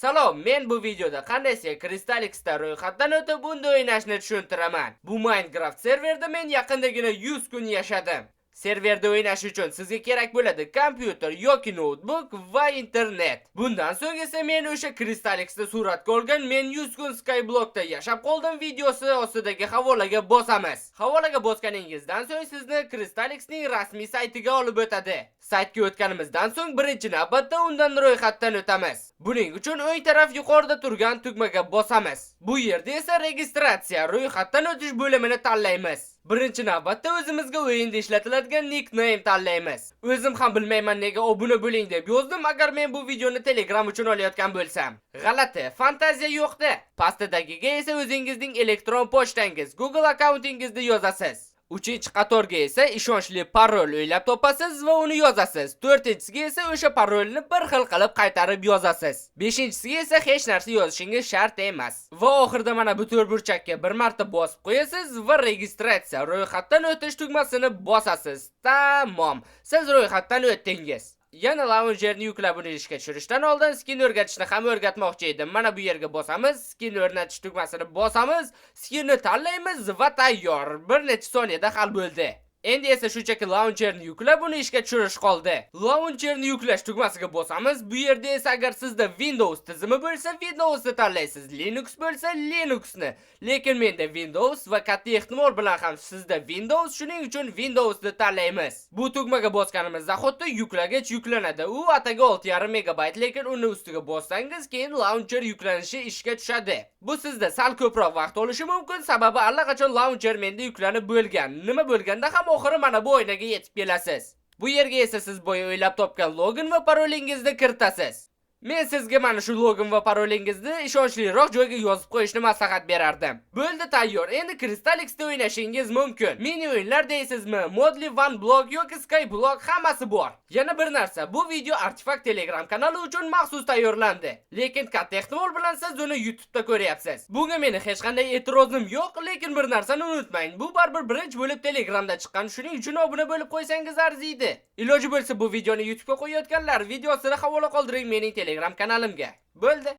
Salom, men bu videoda qanday Crystalix'da ro'yxatdan o'tib unda o'ynashni tushuntiraman. Bu Minecraft serverda men yaqindagina 100 kun yashadim. Serverda o'ynash uchun sizga kerak bo'ladi kompyuter yoki notebook va internet. Bundan so'ng esa men o'sha Crystalix'da suratga olgan men 100 kun Skyblockda yashab qoldim videosi ostidagi havolaga bosamiz. Havolaga bosganingizdan so'ng sizni Crystalix'ning rasmiy saytiga olib o'tadi. Saytga o'tganimizdan so'ng birinchi navbatda undan ro'yxatdan o'tamiz. Buning uchun o'ng taraf yuqorida turgan tugmaga bosamiz. Bu yerda esa registratsiya ro'yxatdan o'tish bo'limini tanlaymiz. Birinchi navbatda o'zimizga o'yinda ishlatiladigan nickname tanlaymiz. O'zim ham bilmayman nega obuna bo'ling deb yozdim agar men bu videoni Telegram uchun olayotgan bo'lsam. G'alati, fantaziya yo'qda. Pastdagiga esa o'zingizning elektron pochtangiz, Google akkauntingizni yozasiz. 3-qatorga esa ishonchli parol o'ylab topasiz va uni yozasiz. 4-siga esa o'sha parolni bir xil qilib qaytarib yozasiz. 5-siga esa hech narsa yozishingiz shart emas. Va oxirida mana bu to'rtburchakka bir marta bosib qo'yasiz va registratsiya ro'yxatdan o'tish tugmasini bosasiz. Tamom. Siz ro'yxatdan o'tdingiz. Yana launcherni yuklab uni ishga tushirishdan oldin skin o'rgatishni ham o'rgatmoqchi edim. Mana bu yerga bosamiz, skin o'rnatish tugmasini bosamiz, skinni tanlaymiz va tayyor. Bir necha soniyada hal bo'ldi. Endi esa shunchaki launcherni yuklab uni ishga tushirish qoldi. Launcherni yuklash tugmasiga bosamiz. Bu yerda esa agar sizda Windows tizimi bo'lsa, Windowsni tanlaysiz. Linux bo'lsa, Linuxni. Lekin menda Windows va katta ehtimol bilan ham sizda Windows, shuning uchun Windowsni tanlaymiz. Bu tugmaga bosganimizda xuddi yuklagich yuklanadi. U ataga 6,5 megabayt, lekin uni ustiga bossangiz, keyin launcher yuklanishi ishga tushadi. Bu sizda sal ko'proq vaqt olishi mumkin, sababi allaqachon launcher menda yuklanib bo'lgan. Nima bo'lganda ham oxiri mana bu oynaga yetib kelasiz. Bu yerga esa siz boya o'ylab topgan login va parolingizni kiritasiz. Men sizga mana shu login va parolingizni ishonchliroq joyga yozib qo'yishni maslahat berardim. Bo'ldi, tayyor. Endi Crystalix'da o'ynashingiz mumkin. Mini o'yinlar deysizmi? Modli OneBlock yoki Skyblock hammasi bor. Yana bir narsa, bu video Artifact Telegram kanali uchun maxsus tayyorlandi. Lekin katta ehtimol bilan siz uni YouTube'da ko'ryapsiz. Bunga meni hech qanday e'tirozim yo'q, lekin bir narsani unutmang. Bu baribir birinchi bo'lib Telegramda chiqqan, shuning uchun obuna bo'lib qo'ysangiz arziydi. Iloji bo'lsa bu videoni YouTube'ga qo'yayotganlar videosini havola qoldiring mening Telegram kanalimga. Bo'ldi.